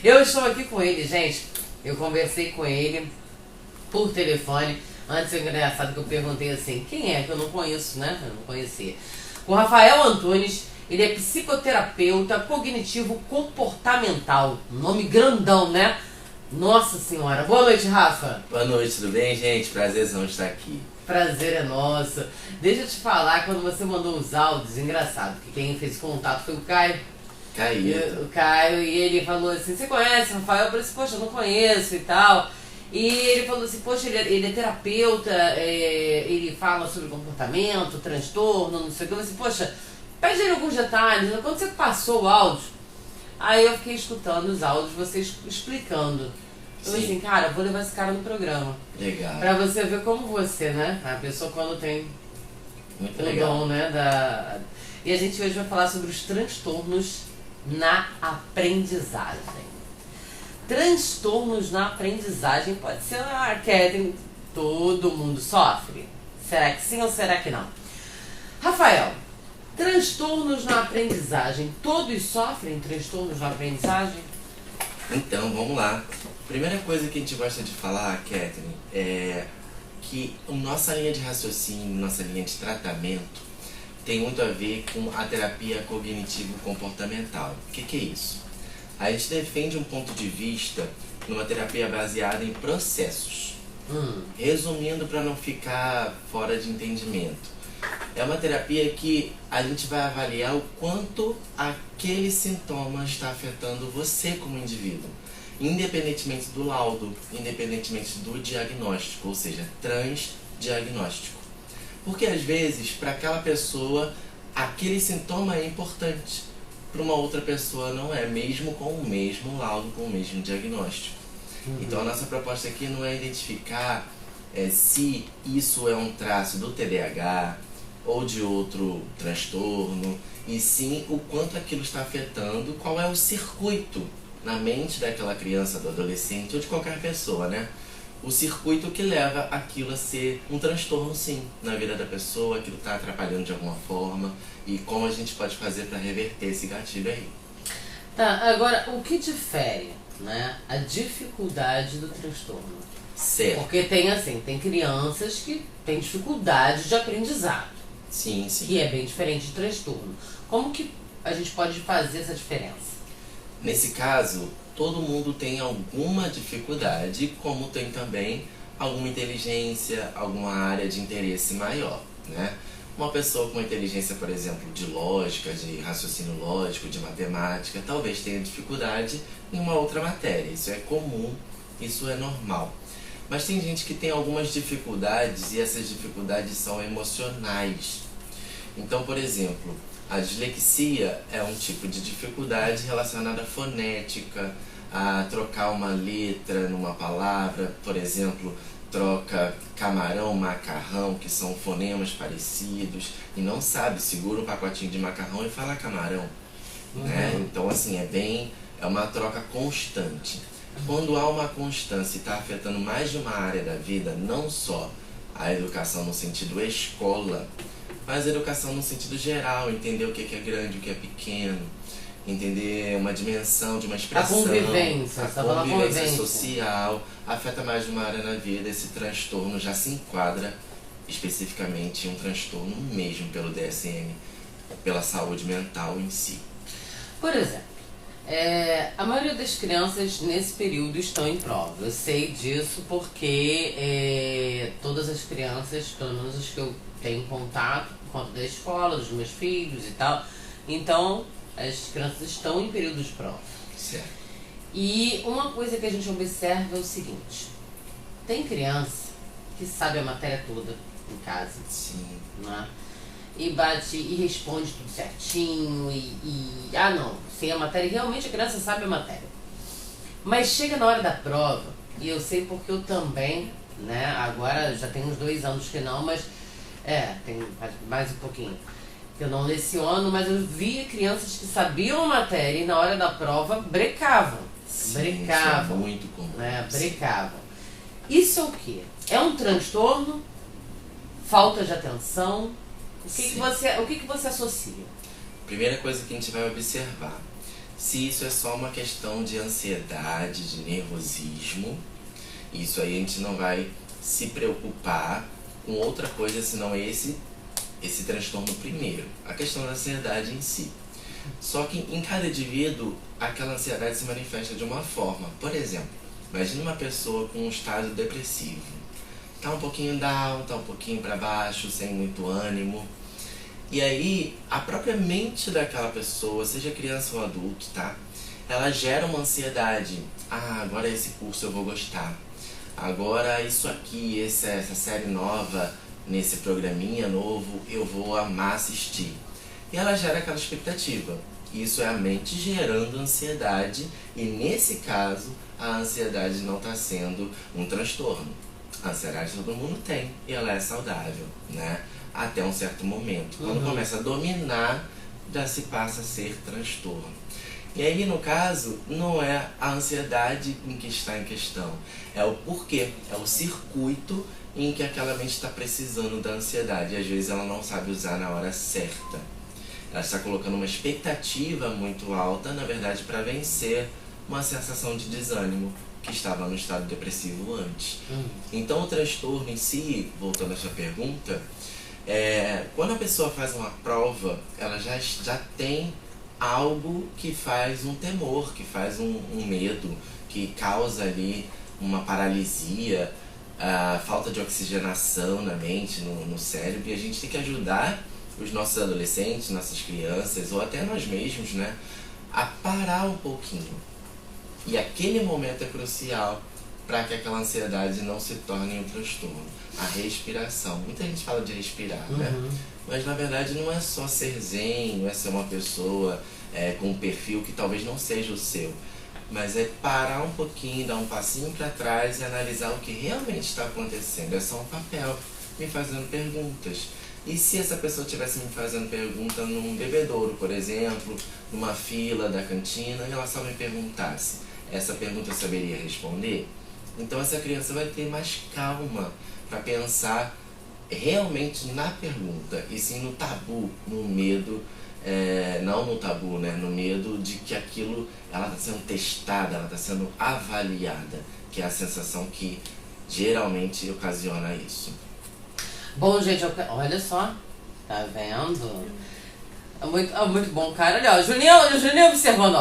Eu estou aqui com ele, gente. Eu conversei com ele por telefone. Antes, é engraçado que eu perguntei assim, quem é? Que eu não conheço, né? Eu não conhecia. O Rafael Antunes, ele é psicoterapeuta cognitivo-comportamental. Nome grandão, né? Nossa Senhora. Boa noite, Rafa. Boa noite, tudo bem, gente? Prazerzão estar aqui. Prazer é nosso. Deixa eu te falar, quando você mandou os áudios, engraçado, que quem fez contato foi o Caio. Caíto. O Caio, e ele falou assim, você conhece o Rafael? Eu falei assim, poxa, eu não conheço e tal. E ele falou assim, poxa, ele é terapeuta, ele fala sobre comportamento, transtorno, não sei o que. Eu falei assim, poxa, pede ele alguns detalhes, quando você passou o áudio, aí eu fiquei escutando os áudios, vocês explicando. Eu falei assim, cara, vou levar esse cara no programa. Legal. Pra você ver como você, né? A pessoa quando tem Muito o legal. dom, né? E a gente hoje vai falar sobre os transtornos na aprendizagem. Transtornos na aprendizagem pode ser Catherine, todo mundo sofre. Será que sim ou será que não? Rafael, transtornos na aprendizagem, todos sofrem transtornos na aprendizagem? Então, vamos lá. Primeira coisa que a gente gosta de falar, Catherine, é que a nossa linha de raciocínio, nossa linha de tratamento tem muito a ver com a terapia cognitivo-comportamental. O que é isso? A gente defende um ponto de vista numa terapia baseada em processos. Resumindo, para não ficar fora de entendimento, é uma terapia que a gente vai avaliar o quanto aquele sintoma está afetando você como indivíduo, independentemente do laudo, independentemente do diagnóstico, ou seja, transdiagnóstico. Porque às vezes, para aquela pessoa, aquele sintoma é importante, para uma outra pessoa não é, mesmo com o mesmo laudo, com o mesmo diagnóstico. Então a nossa proposta aqui não é identificar se isso é um traço do TDAH ou de outro transtorno, e sim o quanto aquilo está afetando, qual é o circuito na mente daquela criança, do adolescente ou de qualquer pessoa, né? O circuito que leva aquilo a ser um transtorno, sim, na vida da pessoa, aquilo está atrapalhando de alguma forma, e como a gente pode fazer para reverter esse gatilho aí. Tá, agora, o que difere, né, a dificuldade do transtorno? Certo. Porque tem crianças que têm dificuldade de aprendizado. Sim. Que é bem diferente de transtorno. Como que a gente pode fazer essa diferença? Nesse caso, todo mundo tem alguma dificuldade, como tem também alguma inteligência, alguma área de interesse maior, né? Uma pessoa com inteligência, por exemplo, de lógica, de raciocínio lógico, de matemática, talvez tenha dificuldade em uma outra matéria. Isso é comum, isso é normal. Mas tem gente que tem algumas dificuldades e essas dificuldades são emocionais. Então, por exemplo, a dislexia é um tipo de dificuldade relacionada à fonética, a trocar uma letra numa palavra, por exemplo, troca camarão, macarrão, que são fonemas parecidos, e não sabe, segura um pacotinho de macarrão e fala camarão. Né? Então, assim, é uma troca constante. Quando há uma constância e está afetando mais de uma área da vida, não só a educação no sentido escola, mas a educação no sentido geral, entender o que é grande, o que é pequeno, entender uma dimensão de uma expressão, a convivência social, afeta mais de uma área na vida, esse transtorno já se enquadra especificamente em um transtorno mesmo pelo DSM, pela saúde mental em si. Por exemplo, a maioria das crianças nesse período estão em prova. Eu sei disso porque todas as crianças, pelo menos as que eu tenho contato, por conta da escola, dos meus filhos e tal, então as crianças estão em período de prova. Certo. E uma coisa que a gente observa é o seguinte: tem criança que sabe a matéria toda em casa. Sim. Né? E bate e responde tudo certinho não, sem a matéria, realmente a criança sabe a matéria. Mas chega na hora da prova, e eu sei porque eu também, né, agora já tem uns 2 anos que não, mas tem mais um pouquinho que eu não leciono, mas eu via crianças que sabiam a matéria e na hora da prova brecavam. Sim, brecavam. Isso é muito comum. Né, brecavam. Isso é o quê? É um transtorno? Falta de atenção? O que você associa? Primeira coisa que a gente vai observar. se isso é só uma questão de ansiedade, de nervosismo. Isso aí a gente não vai se preocupar com outra coisa senão esse transtorno primeiro, a questão da ansiedade em si. Só que em cada indivíduo, aquela ansiedade se manifesta de uma forma. Por exemplo, imagine uma pessoa com um estado depressivo. Tá um pouquinho down, tá um pouquinho para baixo, sem muito ânimo. E aí, a própria mente daquela pessoa, seja criança ou adulto, tá? Ela gera uma ansiedade. Ah, agora esse curso eu vou gostar. Agora isso aqui, essa série nova, nesse programinha novo, eu vou amar assistir. E ela gera aquela expectativa. Isso é a mente gerando ansiedade e, nesse caso, a ansiedade não está sendo um transtorno. A ansiedade todo mundo tem e ela é saudável, né? Até um certo momento. Quando começa a dominar, já se passa a ser transtorno. E aí, no caso, não é a ansiedade em que está em questão, é o porquê, é o circuito em que aquela mente está precisando da ansiedade. E às vezes ela não sabe usar na hora certa. Ela está colocando uma expectativa muito alta, na verdade, para vencer uma sensação de desânimo que estava no estado depressivo antes. Então, o transtorno em si, voltando à sua pergunta, quando a pessoa faz uma prova, ela já tem algo que faz um temor, que faz um medo, que causa ali uma paralisia, a falta de oxigenação na mente, no cérebro, e a gente tem que ajudar os nossos adolescentes, nossas crianças, ou até nós mesmos, né, a parar um pouquinho. E aquele momento é crucial para que aquela ansiedade não se torne um transtorno. A respiração. Muita gente fala de respirar, né? Mas na verdade não é só ser zen, não é ser uma pessoa com um perfil que talvez não seja o seu. Mas é parar um pouquinho, dar um passinho para trás e analisar o que realmente está acontecendo. É só um papel me fazendo perguntas. E se essa pessoa estivesse me fazendo pergunta num bebedouro, por exemplo, numa fila da cantina, e ela só me perguntasse, essa pergunta eu saberia responder? Então essa criança vai ter mais calma para pensar realmente na pergunta, e sim no tabu, no medo, não no tabu, né? No medo de que aquilo, ela está sendo testada, ela está sendo avaliada, que é a sensação que geralmente ocasiona isso. Bom, gente, olha só, tá vendo? É muito bom, cara. Olha, ó, o Juninho observando, ó.